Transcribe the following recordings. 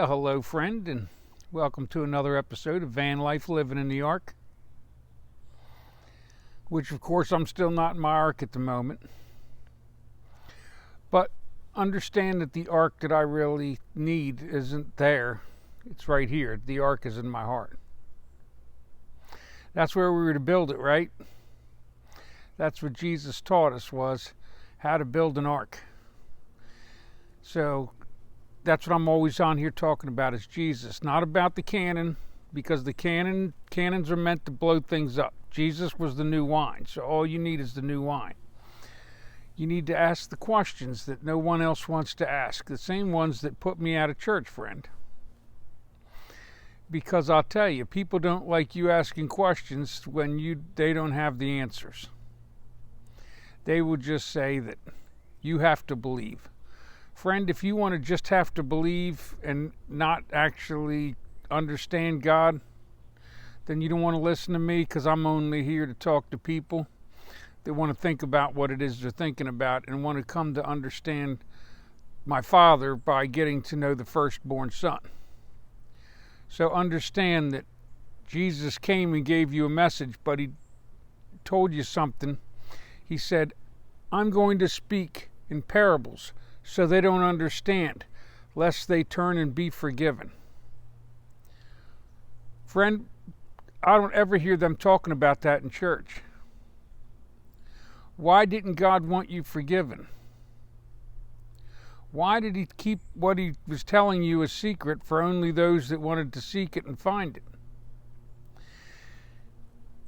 Well, hello, friend, and welcome to another episode of Van Life Living in the Ark. Which, of course, I'm still not in my ark at the moment. But understand that the ark that I really need isn't there. It's right here. The ark is in my heart. That's where we were to build it, right? That's what Jesus taught us, was how to build an ark. So that's what I'm always on here talking about, is Jesus. Not about the cannon, because the cannons are meant to blow things up. Jesus was the new wine, so all you need is the new wine. You need to ask the questions that no one else wants to ask, the same ones that put me out of church, friend. Because I'll tell you, people don't like you asking questions when they don't have the answers. They will just say that you have to believe. Friend, if you want to just have to believe and not actually understand God, then you don't want to listen to me, because I'm only here to talk to people that want to think about what it is they're thinking about and want to come to understand my Father by getting to know the firstborn Son. So understand that Jesus came and gave you a message, but he told you something. He said, I'm going to speak in parables so they don't understand, lest they turn and be forgiven. Friend, I don't ever hear them talking about that in church. Why didn't God want you forgiven? Why did he keep what he was telling you a secret for only those that wanted to seek it and find it?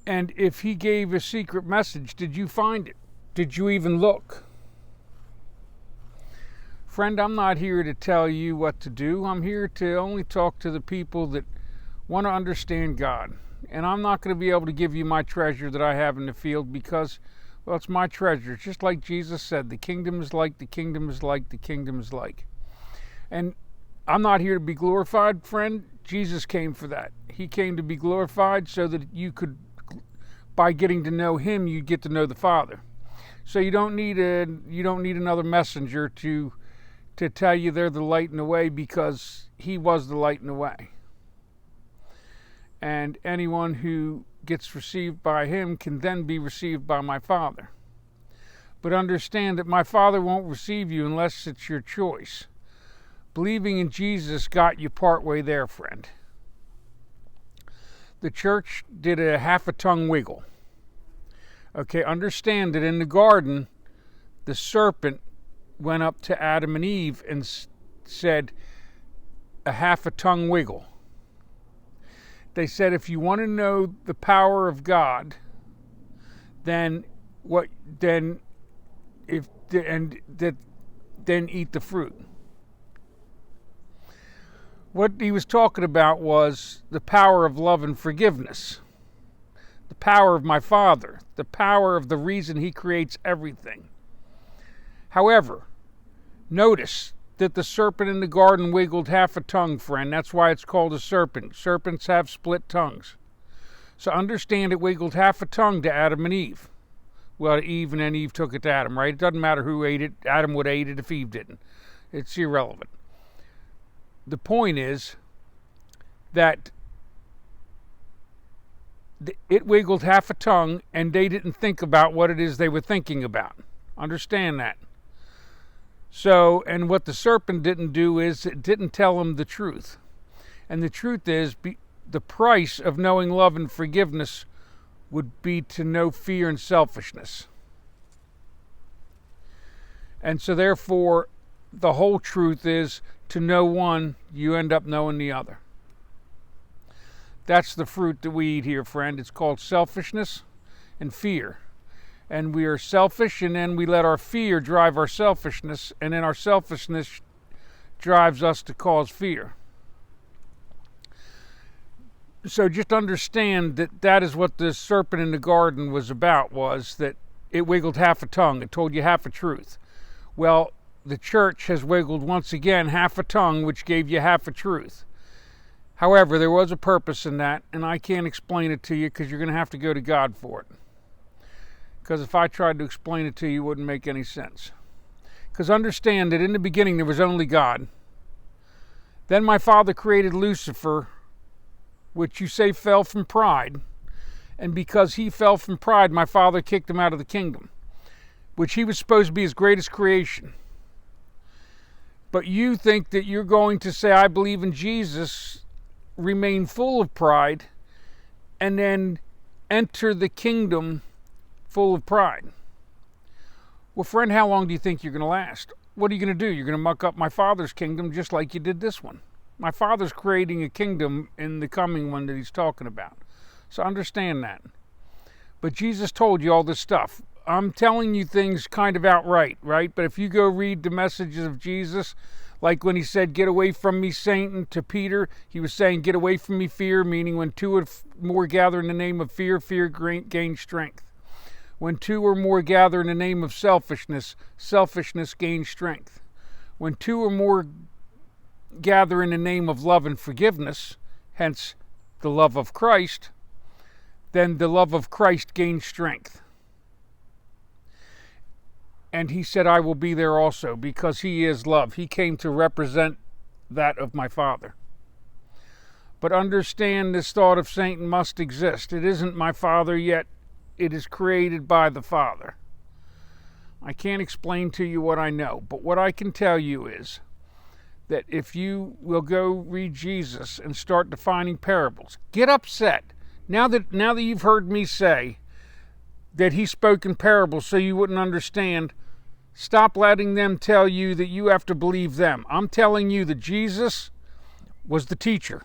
And if he gave a secret message, did you find it? Did you even look? Friend, I'm not here to tell you what to do. I'm here to only talk to the people that want to understand God. And I'm not going to be able to give you my treasure that I have in the field, because, well, it's my treasure. It's just like Jesus said, the kingdom is like, the kingdom is like, the kingdom is like. And I'm not here to be glorified, friend. Jesus came for that. He came to be glorified so that you could, by getting to know him, you get to know the Father. So you don't need another messenger to tell you they're the light in the way, because he was the light in the way. And anyone who gets received by him can then be received by my Father. But understand that my Father won't receive you unless it's your choice. Believing in Jesus got you partway there, friend. The church did a half a tongue wiggle. Okay, understand that in the garden, the serpent went up to Adam and Eve and said, a half a tongue wiggle. They said, if you want to know the power of God, then eat the fruit. What he was talking about was the power of love and forgiveness, the power of my Father, the power of the reason he creates everything. However, notice that the serpent in the garden wiggled half a tongue, friend. That's why it's called a serpent. Serpents have split tongues. So understand, it wiggled half a tongue to Adam and Eve. Well, Eve, and then Eve took it to Adam, right? It doesn't matter who ate it. Adam would have ate it if Eve didn't. It's irrelevant. The point is that it wiggled half a tongue, and they didn't think about what it is they were thinking about. Understand that. So, and what the serpent didn't do is it didn't tell him the truth. And the truth is, the price of knowing love and forgiveness would be to know fear and selfishness. And so therefore, the whole truth is, to know one, you end up knowing the other. That's the fruit that we eat here, friend. It's called selfishness and fear. And we are selfish, and then we let our fear drive our selfishness, and then our selfishness drives us to cause fear. So just understand that that is what the serpent in the garden was about, was that it wiggled half a tongue. It told you half a truth. Well, the church has wiggled once again half a tongue, which gave you half a truth. However, there was a purpose in that, and I can't explain it to you, because you're going to have to go to God for it. Because if I tried to explain it to you, it wouldn't make any sense. Because understand that in the beginning there was only God. Then my Father created Lucifer, which you say fell from pride. And because he fell from pride, my Father kicked him out of the kingdom, which he was supposed to be his greatest creation. But you think that you're going to say, I believe in Jesus, remain full of pride, and then enter the kingdom full of pride. Well, friend, how long do you think you're going to last? What are you going to do? You're going to muck up my Father's kingdom just like you did this one. My Father's creating a kingdom in the coming one that he's talking about. So understand that. But Jesus told you all this stuff. I'm telling you things kind of outright, right? But if you go read the messages of Jesus, like when he said, get away from me, Satan, to Peter, he was saying, get away from me, fear, meaning when two or more gather in the name of fear, fear gains strength. When two or more gather in the name of selfishness, selfishness gains strength. When two or more gather in the name of love and forgiveness, hence the love of Christ, then the love of Christ gains strength. And he said, I will be there also, because he is love. He came to represent that of my Father. But understand, this thought of Satan must exist. It isn't my Father, yet it is created by the Father. I can't explain to you what I know, but what I can tell you is that if you will go read Jesus and start defining parables, get upset. Now that you've heard me say that he spoke in parables so you wouldn't understand, stop letting them tell you that you have to believe them. I'm telling you that Jesus was the teacher.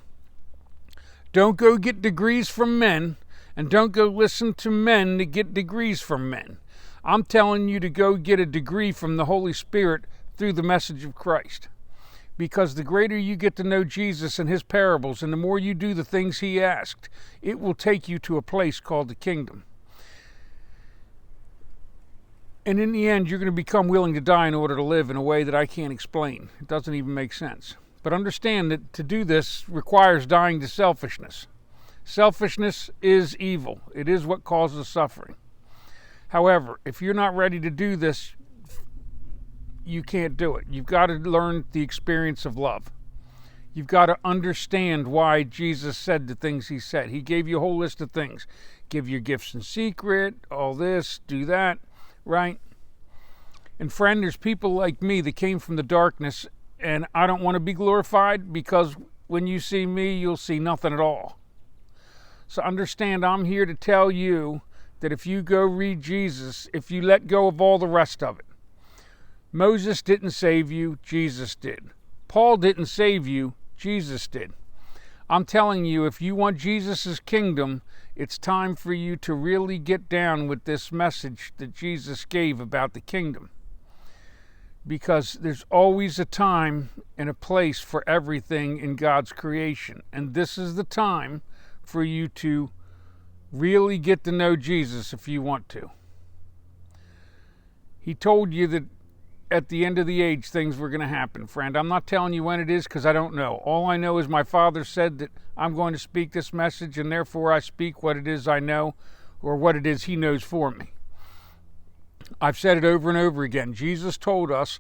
Don't go get degrees from men, and don't go listen to men to get degrees from men. I'm telling you to go get a degree from the Holy Spirit through the message of Christ. Because the greater you get to know Jesus and his parables, and the more you do the things he asked, it will take you to a place called the kingdom. And in the end, you're going to become willing to die in order to live in a way that I can't explain. It doesn't even make sense. But understand that to do this requires dying to selfishness. Selfishness is evil. It is what causes suffering. However, if you're not ready to do this, you can't do it. You've got to learn the experience of love. You've got to understand why Jesus said the things he said. He gave you a whole list of things. Give your gifts in secret, all this, do that, right? And friend, there's people like me that came from the darkness, and I don't want to be glorified, because when you see me, you'll see nothing at all. So understand, I'm here to tell you that if you go read Jesus, if you let go of all the rest of it, Moses didn't save you, Jesus did. Paul didn't save you, Jesus did. I'm telling you, if you want Jesus' kingdom, it's time for you to really get down with this message that Jesus gave about the kingdom. Because there's always a time and a place for everything in God's creation. And this is the time for you to really get to know Jesus if you want to. He told you that at the end of the age, things were going to happen, friend. I'm not telling you when it is, because I don't know. All I know is my Father said that I'm going to speak this message, and therefore I speak what it is I know, or what it is he knows for me. I've said it over and over again. Jesus told us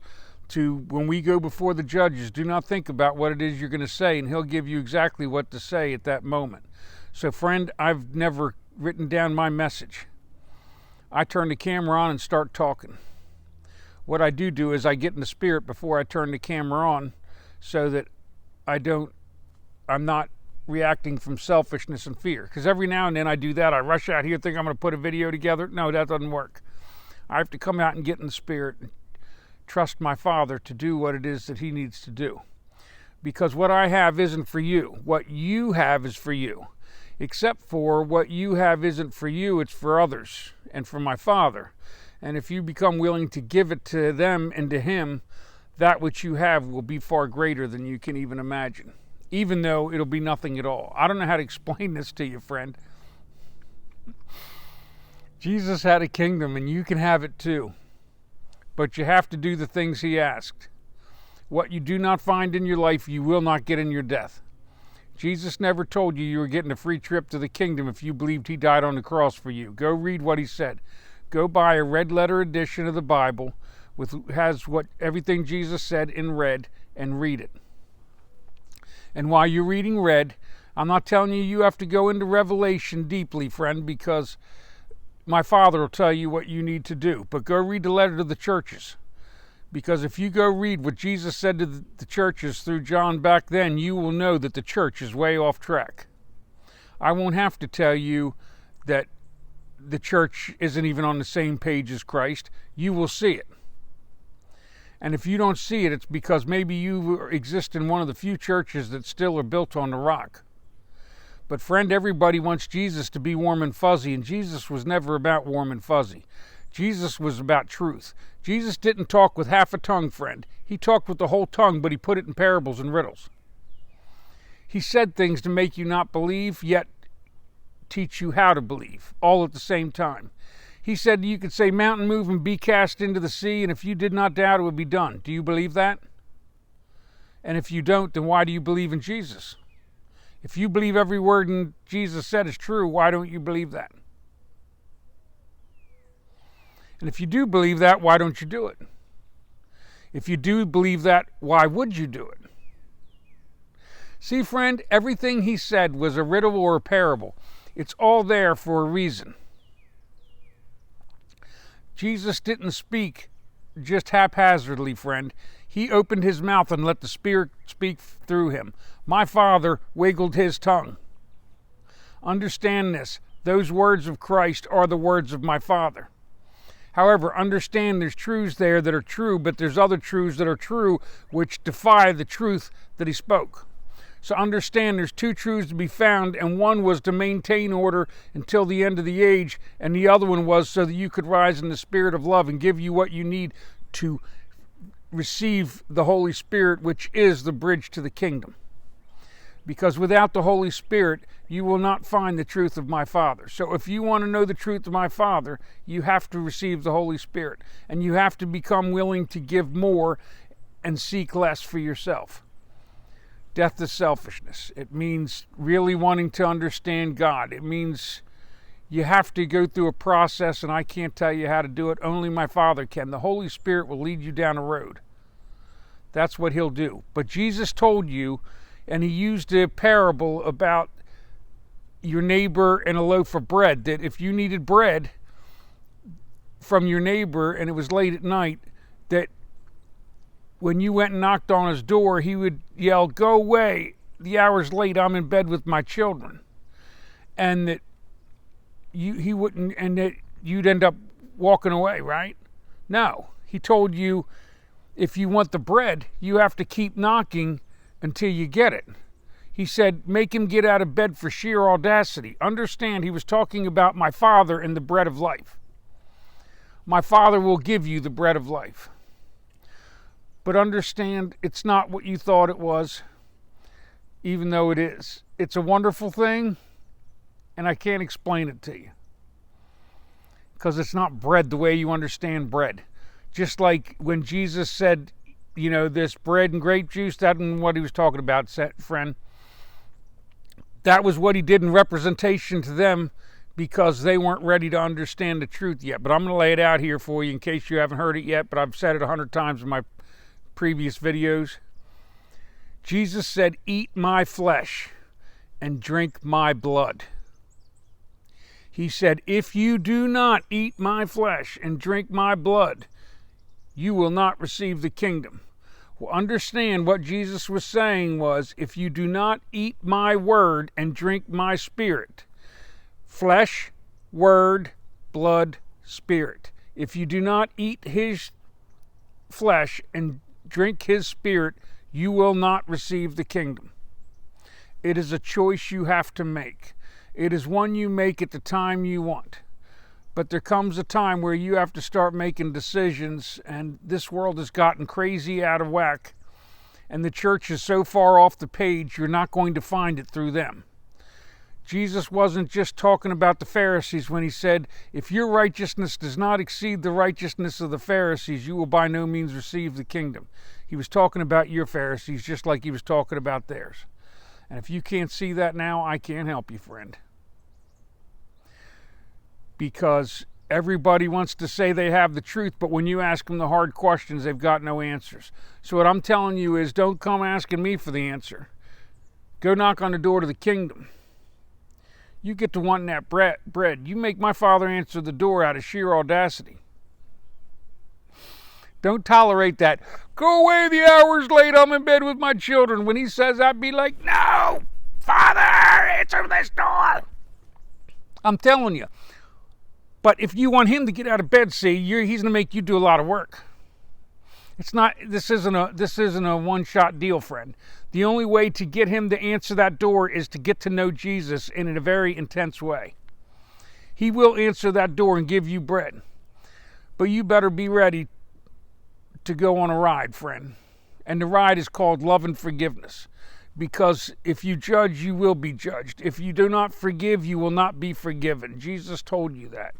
to, when we go before the judges, do not think about what it is you're going to say, and he'll give you exactly what to say at that moment. So, friend, I've never written down my message. I turn the camera on and start talking. What I do is I get in the spirit before I turn the camera on, so that I'm not reacting from selfishness and fear. Because every now and then I do that. I rush out here, think I'm going to put a video together. No, that doesn't work. I have to come out and get in the spirit and trust my Father to do what it is that he needs to do. Because what I have isn't for you. What you have is for you. Except for what you have isn't for you, it's for others and for my Father. And if you become willing to give it to them and to him, that which you have will be far greater than you can even imagine. Even though it'll be nothing at all. I don't know how to explain this to you, friend. Jesus had a kingdom, and you can have it too. But you have to do the things he asked. What you do not find in your life, you will not get in your death. Jesus never told you were getting a free trip to the kingdom if you believed he died on the cross for you. Go read what he said. Go buy a red letter edition of the Bible has everything Jesus said in red, and read it. And while you're reading red, I'm not telling you you have to go into Revelation deeply, friend, because my Father will tell you what you need to do. But go read the letter to the churches. Because if you go read what Jesus said to the churches through John back then, you will know that the church is way off track. I won't have to tell you that the church isn't even on the same page as Christ. You will see it. And if you don't see it, it's because maybe you exist in one of the few churches that still are built on the rock. But friend, everybody wants Jesus to be warm and fuzzy, and Jesus was never about warm and fuzzy. Jesus was about truth. Jesus didn't talk with half a tongue, friend. He talked with the whole tongue, but he put it in parables and riddles. He said things to make you not believe, yet teach you how to believe, all at the same time. He said you could say, mountain move and be cast into the sea, and if you did not doubt, it would be done. Do you believe that? And if you don't, then why do you believe in Jesus? If you believe every word Jesus said is true, why don't you believe that? And if you do believe that, why don't you do it? If you do believe that, why would you do it? See, friend, everything he said was a riddle or a parable. It's all there for a reason. Jesus didn't speak just haphazardly, friend. He opened his mouth and let the Spirit speak through him. My Father wiggled his tongue. Understand this. Those words of Christ are the words of my Father. However, understand there's truths there that are true, but there's other truths that are true which defy the truth that he spoke. So understand there's two truths to be found, and one was to maintain order until the end of the age, and the other one was so that you could rise in the spirit of love and give you what you need to receive the Holy Spirit, which is the bridge to the kingdom. Because without the Holy Spirit, you will not find the truth of my Father. So if you want to know the truth of my Father, you have to receive the Holy Spirit, and you have to become willing to give more and seek less for yourself. Death is selfishness. It means really wanting to understand God. It means you have to go through a process, and I can't tell you how to do it. Only my Father can. The Holy Spirit will lead you down a road. That's what he'll do. But Jesus told you, and he used a parable about your neighbor and a loaf of bread, that if you needed bread from your neighbor and it was late at night, that when you went and knocked on his door, he would yell, "Go away, the hour's late, I'm in bed with my children." And that he wouldn't, and that you'd end up walking away, right? No, he told you if you want the bread, you have to keep knocking until you get it. He said, make him get out of bed for sheer audacity. Understand, he was talking about my Father and the bread of life. My Father will give you the bread of life. But understand, it's not what you thought it was, even though it is. It's a wonderful thing, and I can't explain it to you. Because it's not bread the way you understand bread. Just like when Jesus said, this bread and grape juice, that wasn't what he was talking about, friend. That was what he did in representation to them because they weren't ready to understand the truth yet. But I'm going to lay it out here for you in case you haven't heard it yet, but I've said it 100 times in my previous videos. Jesus said, eat my flesh and drink my blood. He said, if you do not eat my flesh and drink my blood, you will not receive the kingdom. Well, understand what Jesus was saying was, if you do not eat my word and drink my spirit, flesh, word, blood, spirit. If you do not eat his flesh and drink his spirit, you will not receive the kingdom. It is a choice you have to make. It is one you make at the time you want. But there comes a time where you have to start making decisions, and this world has gotten crazy out of whack, and the church is so far off the page, you're not going to find it through them. Jesus wasn't just talking about the Pharisees when he said, if your righteousness does not exceed the righteousness of the Pharisees, you will by no means receive the kingdom. He was talking about your Pharisees just like he was talking about theirs. And if you can't see that now, I can't help you, friend. Because everybody wants to say they have the truth, but when you ask them the hard questions, they've got no answers. So what I'm telling you is, don't come asking me for the answer. Go knock on the door to the kingdom. You get to wanting that bread. You make my Father answer the door out of sheer audacity. Don't tolerate that. Go away, the hour's late, I'm in bed with my children. When he says that, be like, no, Father, answer this door. I'm telling you. But if you want him to get out of bed, see, he's going to make you do a lot of work. This isn't a one-shot deal, friend. The only way to get him to answer that door is to get to know Jesus in a very intense way. He will answer that door and give you bread. But you better be ready to go on a ride, friend. And the ride is called love and forgiveness. Because if you judge, you will be judged. If you do not forgive, you will not be forgiven. Jesus told you that.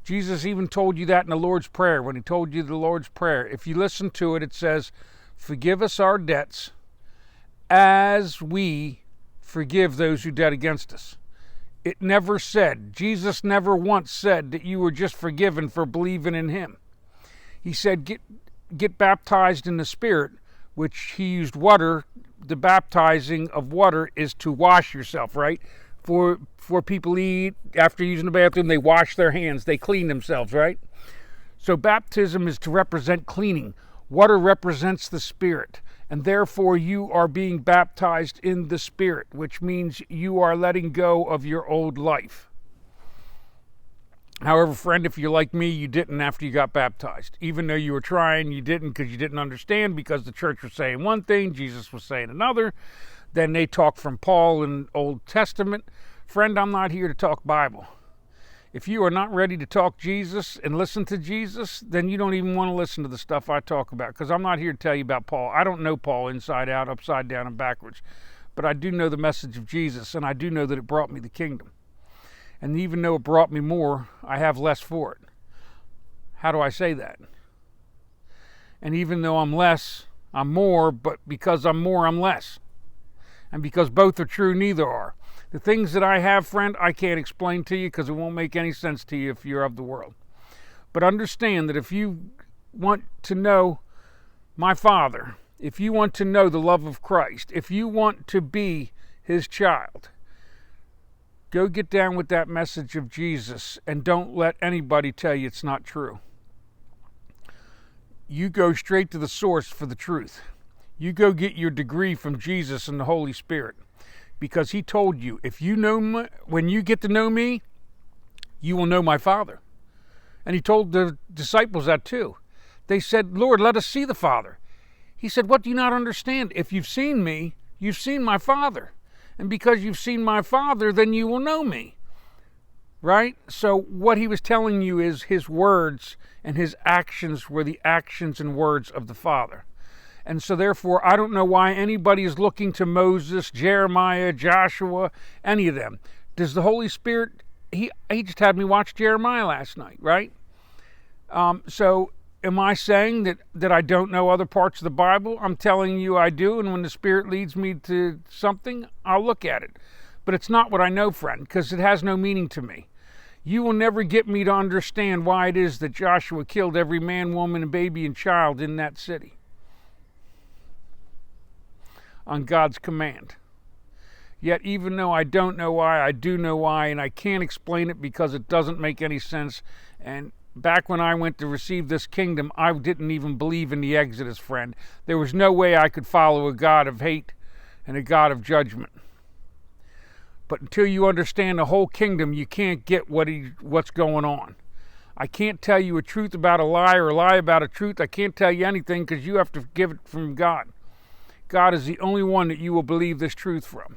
Jesus even told you that in the Lord's Prayer, when he told you the Lord's Prayer. If you listen to it, it says, forgive us our debts as we forgive those who debt against us. It never said, Jesus never once said that you were just forgiven for believing in him. He said, get baptized in the Spirit, which he used water. The baptizing of water is to wash yourself, right? For people eat, after using the bathroom, they wash their hands, they clean themselves, right? So baptism is to represent cleaning. Water represents the Spirit, and therefore you are being baptized in the Spirit, which means you are letting go of your old life. However, friend, if you're like me, you didn't after you got baptized. Even though you were trying, you didn't because you didn't understand, because the church was saying one thing, Jesus was saying another. Then they talk from Paul in Old Testament. Friend, I'm not here to talk Bible. If you are not ready to talk Jesus and listen to Jesus, then you don't even want to listen to the stuff I talk about, because I'm not here to tell you about Paul. I don't know Paul inside out, upside down, and backwards. But I do know the message of Jesus, and I do know that it brought me the kingdom. And even though it brought me more, I have less for it. How do I say that? And even though I'm less, I'm more, but because I'm more, I'm less. And because both are true, neither are. The things that I have, friend, I can't explain to you because it won't make any sense to you if you're of the world. But understand that if you want to know my Father, if you want to know the love of Christ, if you want to be his child, go get down with that message of Jesus and don't let anybody tell you it's not true. You go straight to the source for the truth. You go get your degree from Jesus and the Holy Spirit, because he told you, if you know me, when you get to know me, you will know my Father. And he told the disciples that too. They said, Lord, let us see the Father. He said, what do you not understand? If you've seen me, you've seen my Father. And because you've seen my Father, then you will know me. Right? So what he was telling you is his words and his actions were the actions and words of the Father. And so therefore, I don't know why anybody is looking to Moses, Jeremiah, Joshua, any of them. Does the Holy Spirit, he just had me watch Jeremiah last night, right? So am I saying that I don't know other parts of the Bible? I'm telling you I do, and when the Spirit leads me to something, I'll look at it. But it's not what I know, friend, because it has no meaning to me. You will never get me to understand why it is that Joshua killed every man, woman, and baby and child in that city on God's command. Yet even though I don't know why, I do know why, and I can't explain it because it doesn't make any sense. And back when I went to receive this kingdom, I didn't even believe in the Exodus, friend. There was no way I could follow a God of hate and a God of judgment. But until you understand the whole kingdom, you can't get what's going on. I can't tell you a truth about a lie or a lie about a truth. I can't tell you anything because you have to give it from God. God is the only one that you will believe this truth from.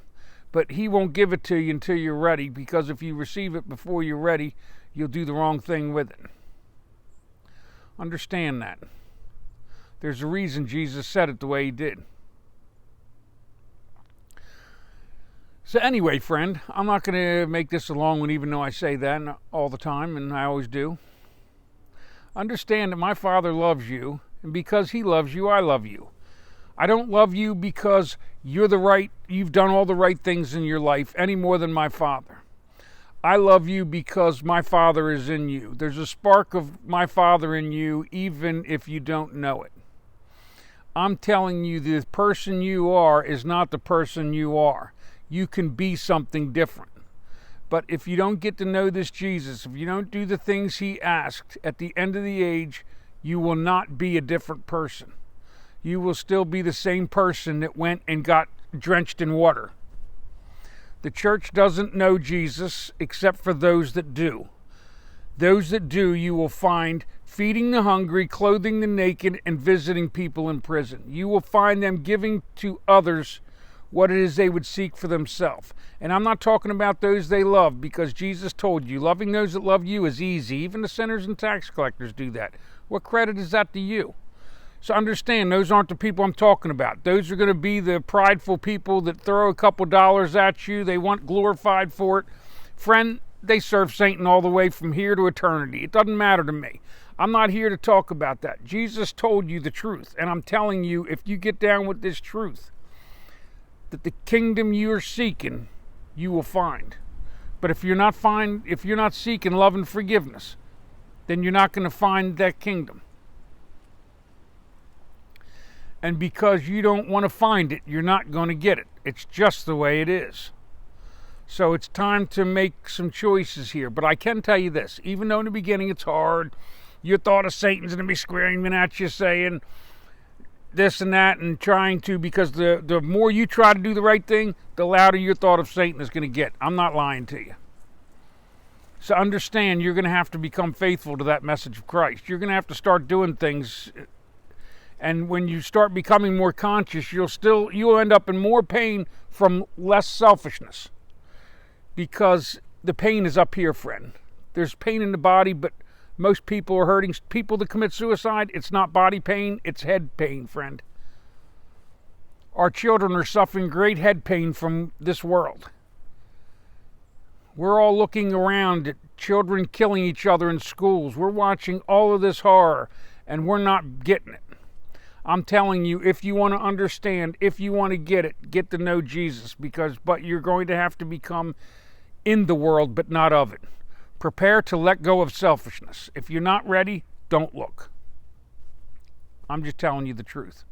But he won't give it to you until you're ready, because if you receive it before you're ready, you'll do the wrong thing with it. Understand that. There's a reason Jesus said it the way he did. So anyway, friend, I'm not going to make this a long one, even though I say that all the time, and I always do. Understand that my Father loves you, and because he loves you, I love you. I don't love you because you've done all the right things in your life any more than my Father. I love you because my Father is in you. There's a spark of my Father in you, even if you don't know it. I'm telling you, the person you are is not the person you are. You can be something different. But if you don't get to know this Jesus, if you don't do the things he asked, at the end of the age, you will not be a different person. You will still be the same person that went and got drenched in water. The church doesn't know Jesus except for those that do. Those that do, you will find feeding the hungry, clothing the naked, and visiting people in prison. You will find them giving to others what it is they would seek for themselves. And I'm not talking about those they love, because Jesus told you, loving those that love you is easy. Even the sinners and tax collectors do that. What credit is that to you? So understand, those aren't the people I'm talking about. Those are going to be the prideful people that throw a couple dollars at you. They want glorified for it. Friend, they serve Satan all the way from here to eternity. It doesn't matter to me. I'm not here to talk about that. Jesus told you the truth, and I'm telling you, if you get down with this truth, that the kingdom you're seeking, you will find. But if you're not seeking love and forgiveness, then you're not going to find that kingdom. And because you don't want to find it, you're not going to get it. It's just the way it is. So it's time to make some choices here. But I can tell you this, even though in the beginning it's hard, your thought of Satan's going to be screaming at you saying this and that and trying to, because the more you try to do the right thing, the louder your thought of Satan is going to get. I'm not lying to you. So understand, you're going to have to become faithful to that message of Christ. You're going to have to start doing things. And when you start becoming more conscious, you'll end up in more pain from less selfishness. Because the pain is up here, friend. There's pain in the body, but most people are hurting. People that commit suicide, it's not body pain, it's head pain, friend. Our children are suffering great head pain from this world. We're all looking around at children killing each other in schools. We're watching all of this horror, and we're not getting it. I'm telling you, if you want to understand, if you want to get it, get to know Jesus, but you're going to have to become in the world, but not of it. Prepare to let go of selfishness. If you're not ready, don't look. I'm just telling you the truth.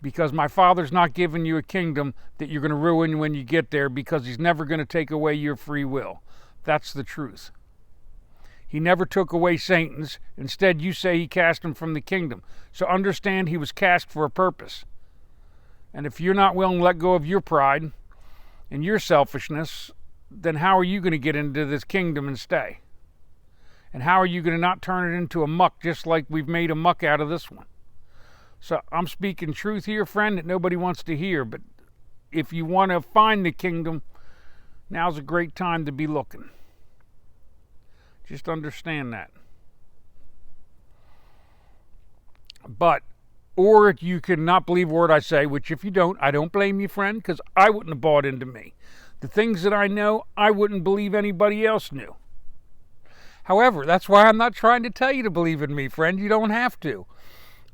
Because my Father's not giving you a kingdom that you're going to ruin when you get there, because he's never going to take away your free will. That's the truth. He never took away Satan's. Instead, you say he cast him from the kingdom. So understand, he was cast for a purpose. And if you're not willing to let go of your pride and your selfishness, then how are you going to get into this kingdom and stay? And how are you going to not turn it into a muck, just like we've made a muck out of this one? So I'm speaking truth here, friend, that nobody wants to hear. But if you want to find the kingdom, now's a great time to be looking. Just understand that. Or you can not believe a word I say, which if you don't, I don't blame you, friend, because I wouldn't have bought into me. The things that I know, I wouldn't believe anybody else knew. However, that's why I'm not trying to tell you to believe in me, friend. You don't have to.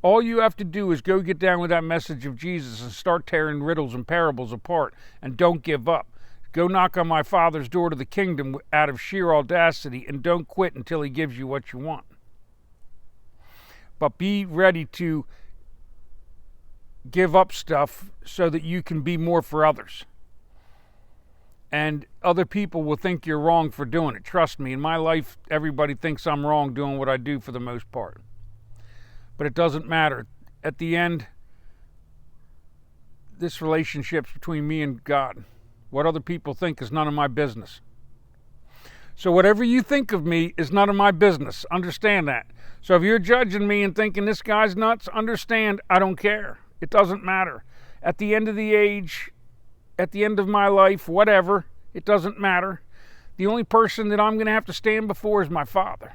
All you have to do is go get down with that message of Jesus and start tearing riddles and parables apart, and don't give up. Go knock on my Father's door to the kingdom out of sheer audacity, and don't quit until he gives you what you want. But be ready to give up stuff so that you can be more for others. And other people will think you're wrong for doing it. Trust me, in my life, everybody thinks I'm wrong doing what I do for the most part. But it doesn't matter. At the end, this relationship's between me and God. What other people think is none of my business. So whatever you think of me is none of my business. Understand that. So if you're judging me and thinking this guy's nuts, understand, I don't care. It doesn't matter. At the end of the age, at the end of my life, whatever, it doesn't matter. The only person that I'm going to have to stand before is my Father.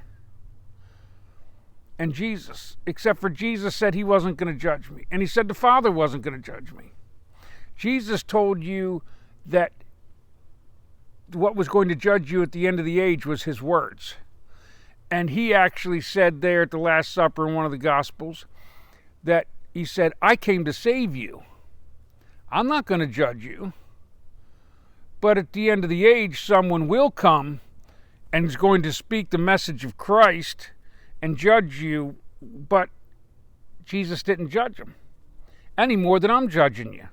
And Jesus. Except for Jesus said he wasn't going to judge me. And he said the Father wasn't going to judge me. Jesus told you that what was going to judge you at the end of the age was his words. And he actually said there at the Last Supper in one of the Gospels that he said, I came to save you. I'm not going to judge you. But at the end of the age, someone will come and is going to speak the message of Christ and judge you. But Jesus didn't judge him. any more than I'm judging you.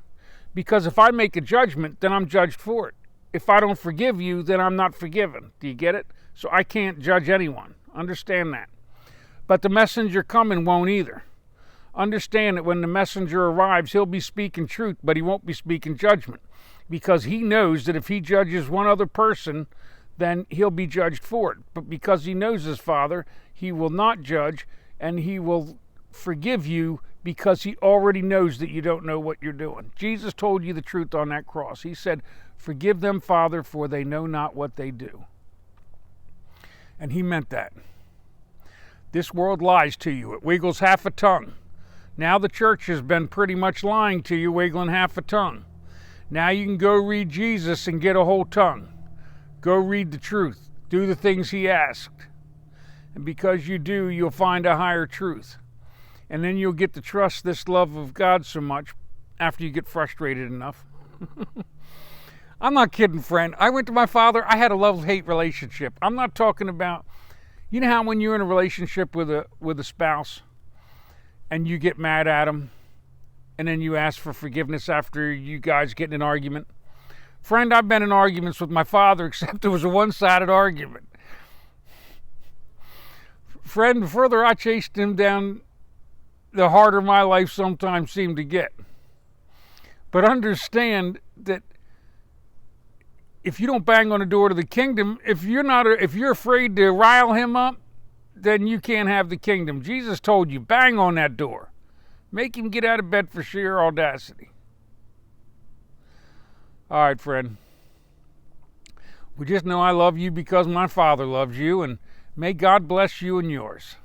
Because if I make a judgment, then I'm judged for it. If I don't forgive you, then I'm not forgiven. Do you get it? So I can't judge anyone. Understand that. But the messenger coming won't either. Understand that when the messenger arrives, he'll be speaking truth, but he won't be speaking judgment. Because he knows that if he judges one other person, then he'll be judged for it. But because he knows his Father, he will not judge, and he will forgive you because he already knows that you don't know what you're doing. Jesus told you the truth on that cross. He said, "Forgive them, Father, for they know not what they do." And he meant that. This world lies to you. It wiggles half a tongue. Now the church has been pretty much lying to you, wiggling half a tongue. Now you can go read Jesus and get a whole tongue. Go read the truth. Do the things he asked. And because you do, you'll find a higher truth. And then you'll get to trust this love of God so much after you get frustrated enough. I'm not kidding, friend. I went to my father. I had a love-hate relationship. I'm not talking about, you know how when you're in a relationship with a spouse and you get mad at them and then you ask for forgiveness after you guys get in an argument? Friend, I've been in arguments with my father, except it was a one-sided argument. Friend, the further I chased him down, the harder my life sometimes seemed to get. But understand that if you don't bang on the door to the kingdom, if you're afraid to rile him up, then you can't have the kingdom. Jesus told you, bang on that door. Make him get out of bed for sheer audacity. All right, friend. We just know I love you because my Father loves you, and may God bless you and yours.